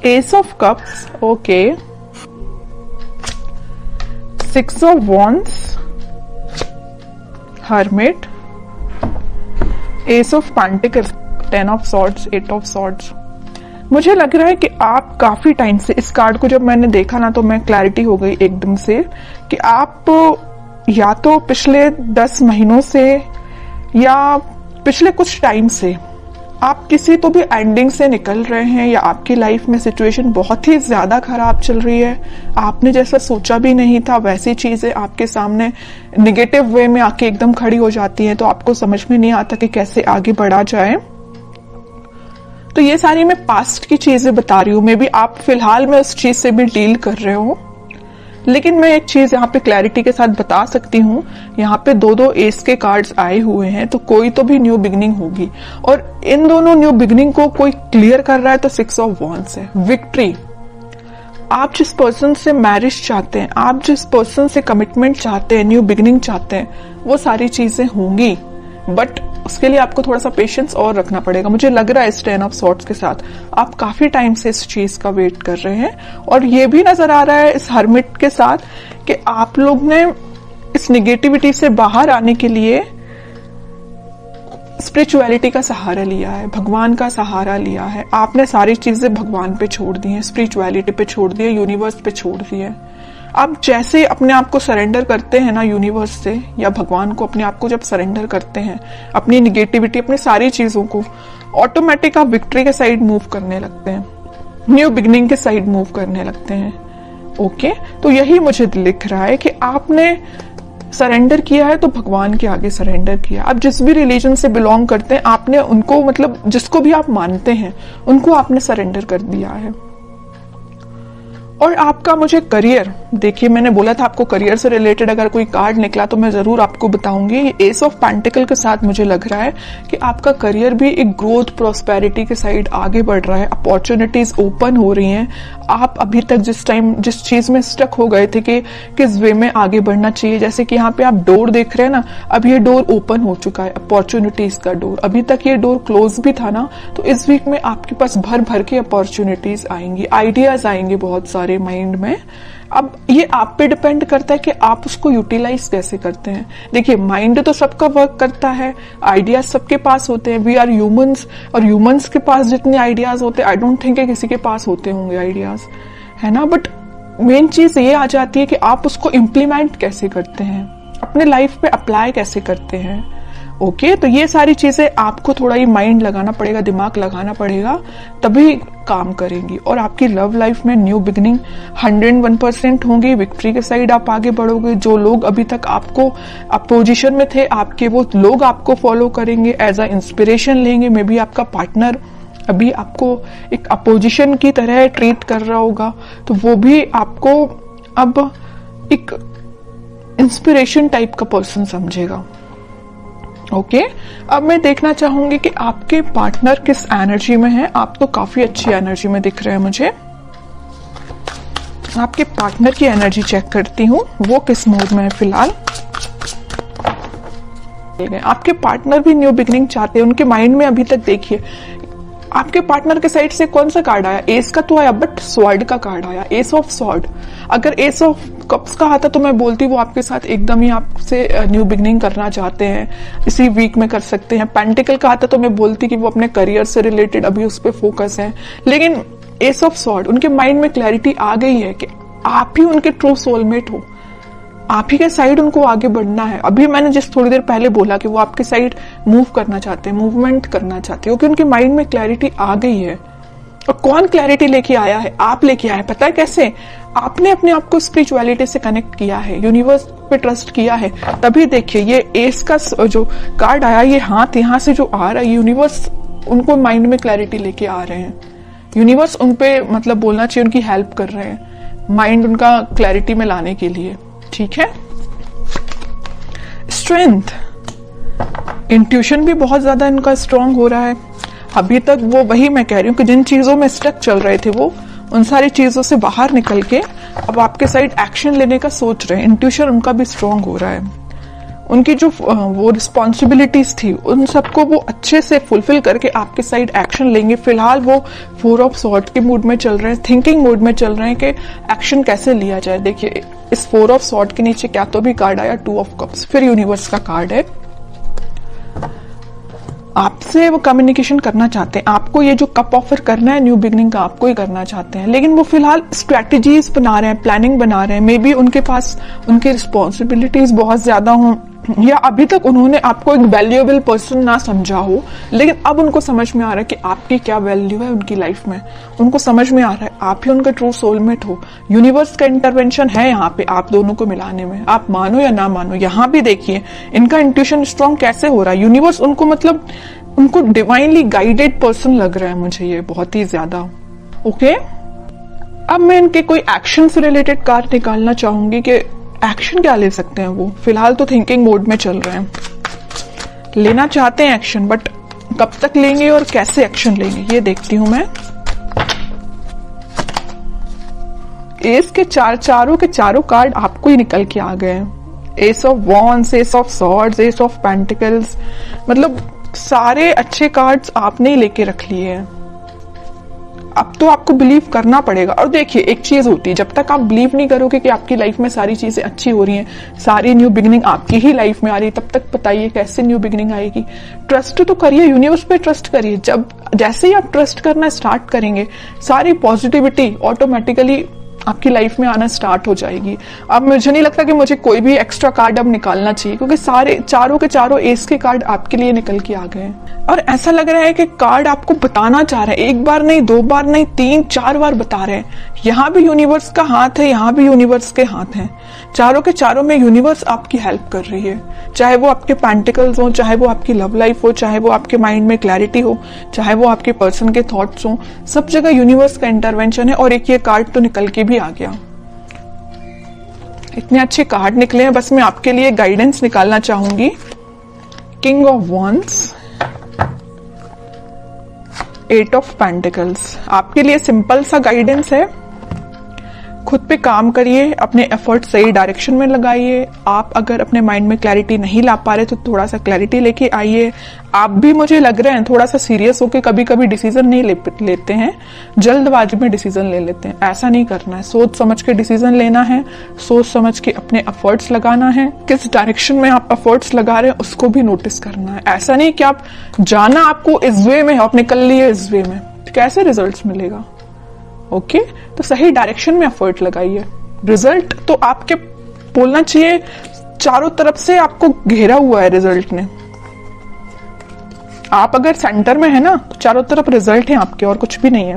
S of cups, okay, 6 of wands, hermit, S of pentacles, 10 of swords, 8 of swords. मुझे लग रहा है कि आप काफी टाइम से, इस कार्ड को जब मैंने देखा ना तो मैं क्लैरिटी हो गई एकदम से कि आप या तो पिछले 10 महीनों से या पिछले कुछ टाइम से आप किसी तो भी एंडिंग से निकल रहे हैं, या आपकी लाइफ में सिचुएशन बहुत ही ज्यादा खराब चल रही है। आपने जैसा सोचा भी नहीं था वैसी चीजें आपके सामने निगेटिव वे में आके एकदम खड़ी हो जाती हैं, तो आपको समझ में नहीं आता कि कैसे आगे बढ़ा जाए। तो ये सारी मैं पास्ट की चीजें बता रही हूं, मे बी आप फिलहाल में उस चीज से भी डील कर रहे हो, लेकिन मैं एक चीज यहाँ पे क्लैरिटी के साथ बता सकती हूँ। यहाँ पे 2-2 एस के कार्ड्स आए हुए हैं, तो कोई तो भी न्यू बिगनिंग होगी, और इन दोनों न्यू बिगनिंग को कोई क्लियर कर रहा है तो 6 ऑफ वॉन्ड्स है, विक्ट्री। आप जिस पर्सन से मैरिज चाहते हैं, आप जिस पर्सन से कमिटमेंट चाहते हैं, न्यू बिगनिंग चाहते हैं, वो सारी चीजें होंगी, बट उसके लिए आपको थोड़ा सा पेशेंस और रखना पड़ेगा। मुझे लग रहा है इस 10 ऑफ सॉर्ड्स के साथ आप काफी टाइम से इस चीज का वेट कर रहे हैं, और ये भी नजर आ रहा है इस हर्मिट के साथ कि आप लोग ने इस निगेटिविटी से बाहर आने के लिए स्पिरिचुअलिटी का सहारा लिया है, भगवान का सहारा लिया है। आपने सारी चीजें भगवान पे छोड़ दी हैं, स्पिरिचुअलिटी पे छोड़ दी है, यूनिवर्स पे छोड़ दी है। आप जैसे अपने आप को सरेंडर करते हैं ना यूनिवर्स से या भगवान को, अपने आप को जब सरेंडर करते हैं, अपनी निगेटिविटी, अपनी सारी चीजों को, ऑटोमेटिक आप विक्ट्री के साइड मूव करने लगते हैं, न्यू बिगनिंग के साइड मूव करने लगते हैं। ओके, तो यही मुझे लिख रहा है कि आपने सरेंडर किया है तो भगवान के आगे सरेंडर किया। आप जिस भी रिलीजन से बिलोंग करते हैं, आपने उनको, मतलब जिसको भी आप मानते हैं, उनको आपने सरेंडर कर दिया है। और आपका मुझे करियर, देखिए मैंने बोला था आपको करियर से रिलेटेड अगर कोई कार्ड निकला तो मैं जरूर आपको बताऊंगी। ये एस ऑफ पेंटिकल के साथ मुझे लग रहा है कि आपका करियर भी एक ग्रोथ, प्रॉस्पेरिटी के साइड आगे बढ़ रहा है, अपॉर्चुनिटीज ओपन हो रही हैं। आप अभी तक जिस चीज में स्टक हो गए थे कि किस वे में आगे बढ़ना चाहिए, जैसे कि यहाँ पे आप डोर देख रहे हैं ना, अब ये डोर ओपन हो चुका है, अपॉर्चुनिटीज का डोर। अभी तक ये डोर क्लोज भी था ना, तो इस वीक में आपके पास भर भर के अपॉर्चुनिटीज आएंगी, आइडियाज आएंगे बहुत सारे माइंड में। अब ये आप पे डिपेंड करता है कि आप उसको यूटिलाइज कैसे करते हैं। देखिए माइंड तो सबका वर्क करता है, आइडियाज सबके पास होते हैं, वी आर ह्यूमंस, और ह्यूमंस के पास जितने आइडियाज होते हैं, आई डोंट थिंक किसी के पास होते होंगे आइडियाज, है ना। बट मेन चीज ये आ जाती है कि आप उसको इम्प्लीमेंट कैसे करते हैं, अपने लाइफ पे अप्लाई कैसे करते हैं। ओके, तो ये सारी चीजें आपको थोड़ा ही माइंड लगाना पड़ेगा, दिमाग लगाना पड़ेगा, तभी काम करेंगी। और आपकी लव लाइफ में न्यू बिगनिंग 101% होंगी, विक्ट्री के साइड आप आगे बढ़ोगे। जो लोग अभी तक आपको अपोजिशन में थे, आपके वो लोग आपको फॉलो करेंगे, एज अ इंस्पिरेशन लेंगे। मे बी आपका पार्टनर अभी आपको एक अपोजिशन की तरह ट्रीट कर रहा होगा, तो वो भी आपको अब एक इंस्पिरेशन टाइप का पर्सन समझेगा। ओके, अब मैं देखना चाहूंगी कि आपके पार्टनर किस एनर्जी में है। आप तो काफी अच्छी एनर्जी में दिख रहे हैं मुझे। आपके पार्टनर की एनर्जी चेक करती हूँ, वो किस मूड में है फिलहाल। आपके पार्टनर भी न्यू बिगनिंग चाहते हैं, उनके माइंड में अभी तक देखिए आपके पार्टनर के साइड से कौन सा कार्ड आया, एस का तो आया, बट स्वॉर्ड का कार्ड आया, एस ऑफ स्वॉर्ड। अगर एस ऑफ कप्स का आता तो मैं बोलती वो आपके साथ एकदम ही आपसे न्यू बिगनिंग करना चाहते हैं, इसी वीक में कर सकते हैं। पेंटिकल का आता तो मैं बोलती कि वो अपने करियर से रिलेटेड अभी उस पर फोकस है। लेकिन एस ऑफ स्वॉर्ड, उनके माइंड में क्लैरिटी आ गई है कि आप ही उनके ट्रू सोलमेट हो, आप ही के साइड उनको आगे बढ़ना है। अभी मैंने जिस थोड़ी देर पहले बोला कि वो आपके साइड मूव करना चाहते हैं, मूवमेंट करना चाहते हैं, क्योंकि उनके माइंड में क्लैरिटी आ गई है। और कौन क्लैरिटी लेके आया है? आप लेके आए। पता है कैसे? आपने अपने आप को स्पिरिचुअलिटी से कनेक्ट किया है, यूनिवर्स पे ट्रस्ट किया है। तभी देखिए ये एस का जो कार्ड आया, ये हाथ यहाँ से जो आ रहा है, यूनिवर्स उनको माइंड में क्लैरिटी लेके आ रहे हैं। यूनिवर्स उनपे मतलब बोलना चाहिए उनकी हेल्प कर रहे हैं, माइंड उनका क्लैरिटी में लाने के लिए। ठीक है। स्ट्रेंथ, इंट्यूशन भी बहुत ज्यादा इनका स्ट्रांग हो रहा है। अभी तक वो, वही मैं कह रही हूँ कि जिन चीजों में स्टक चल रहे थे वो उन सारी चीजों से बाहर निकल के अब आपके साइड एक्शन लेने का सोच रहे हैं। इंट्यूशन उनका भी स्ट्रांग हो रहा है। उनकी जो वो रिस्पॉन्सिबिलिटीज थी उन सबको वो अच्छे से फुलफिल करके आपके साइड एक्शन लेंगे। फिलहाल वो 4 ऑफ सॉर्ड के मूड में चल रहे हैं, थिंकिंग मूड में चल रहे हैं कि एक्शन कैसे लिया जाए। देखिए इस 4 ऑफ सॉर्ड के नीचे क्या तो भी कार्ड आया 2 ऑफ कप्स, फिर यूनिवर्स का कार्ड है। आपसे वो कम्युनिकेशन करना चाहते हैं, आपको ये जो कप ऑफर करना है न्यू बिगनिंग का आपको ही करना चाहते हैं, लेकिन वो फिलहाल स्ट्रैटेजीज बना रहे हैं, प्लानिंग बना रहे हैं। मे बी उनके पास उनकी रिस्पॉन्सिबिलिटीज बहुत ज्यादा हों, या अभी तक उन्होंने आपको एक वैल्यूएबल पर्सन ना समझा हो, लेकिन अब उनको समझ में आ रहा है कि आपकी क्या वैल्यू है उनकी लाइफ में। उनको समझ में आ रहा है आप ही उनका ट्रू सोलमेट हो। यूनिवर्स का इंटरवेंशन है यहाँ पे आप दोनों को मिलाने में, आप मानो या ना मानो। यहाँ भी देखिए इनका इंट्यूशन स्ट्रांग कैसे हो रहा है। यूनिवर्स उनको मतलब उनको डिवाइनली गाइडेड पर्सन लग रहा है मुझे ये बहुत ही ज्यादा। ओके, अब मैं इनके कोई एक्शन से रिलेटेड कार्ड निकालना चाहूंगी कि एक्शन क्या ले सकते हैं वो। फिलहाल तो थिंकिंग मोड में चल रहे हैं, लेना चाहते हैं एक्शन, बट कब तक लेंगे और कैसे एक्शन लेंगे ये देखती हूं मैं। एस के चारों के चारों कार्ड आपको ही निकल के आ गए हैं। S of wands, S of swords, S of pentacles, मतलब सारे अच्छे कार्ड्स आपने ही लेके रख लिए हैं। अब तो आपको बिलीव करना पड़ेगा। और देखिए एक चीज होती है, जब तक आप बिलीव नहीं करोगे कि आपकी लाइफ में सारी चीजें अच्छी हो रही हैं, सारी न्यू बिगिनिंग आपकी ही लाइफ में आ रही है, तब तक बताइए कैसे न्यू बिगिनिंग आएगी। ट्रस्ट तो करिए, यूनिवर्स पे ट्रस्ट करिए। जब जैसे ही आप ट्रस्ट करना स्टार्ट करेंगे, सारी पॉजिटिविटी ऑटोमेटिकली आपकी लाइफ में आना स्टार्ट हो जाएगी। अब मुझे नहीं लगता कि मुझे कोई भी एक्स्ट्रा कार्ड अब निकालना चाहिए, क्योंकि सारे चारों के चारों एस के कार्ड आपके लिए निकल के आ गए हैं। और ऐसा लग रहा है कि कार्ड आपको बताना चाह रहे हैं, एक बार नहीं, 2 बार नहीं, 3-4 बार बता रहे हैं। यहाँ भी यूनिवर्स का हाथ है, यहाँ भी यूनिवर्स के हाथ हैं। चारों के चारों में यूनिवर्स आपकी हेल्प कर रही है, चाहे वो आपके पेंटिकल्स हो, चाहे वो आपकी लव लाइफ हो, चाहे वो आपके माइंड में क्लैरिटी हो, चाहे वो आपके पर्सन के थॉट्स हो, सब जगह यूनिवर्स का इंटरवेंशन है। और एक ये कार्ड तो निकल के भी आ गया। इतने अच्छे कार्ड निकले हैं, बस मैं आपके लिए गाइडेंस निकालना चाहूंगी। King of wands, 8 of pentacles, आपके लिए सिंपल सा गाइडेंस है। खुद पे काम करिए, अपने एफर्ट सही डायरेक्शन में लगाइए। आप अगर अपने माइंड में क्लैरिटी नहीं ला पा रहे तो थोड़ा सा क्लैरिटी लेके आइए। आप भी मुझे लग रहे हैं थोड़ा सा सीरियस होके कभी कभी डिसीजन नहीं लेते हैं, जल्दबाजी में डिसीजन ले लेते हैं। ऐसा नहीं करना है, सोच समझ के डिसीजन लेना है, सोच समझ के अपने एफर्ट्स लगाना है। किस डायरेक्शन में आप एफर्ट्स लगा रहे हैं उसको भी नोटिस करना है। ऐसा नहीं कि आप जाना आपको इस वे में, आप निकल लिए इस वे में, कैसे रिजल्ट मिलेगा। ओके, तो सही डायरेक्शन में एफर्ट लगाइए। रिजल्ट तो आपके बोलना चाहिए चारों तरफ से आपको घेरा हुआ है रिजल्ट ने। आप अगर सेंटर में है ना तो चारों तरफ रिजल्ट है आपके, और कुछ भी नहीं है।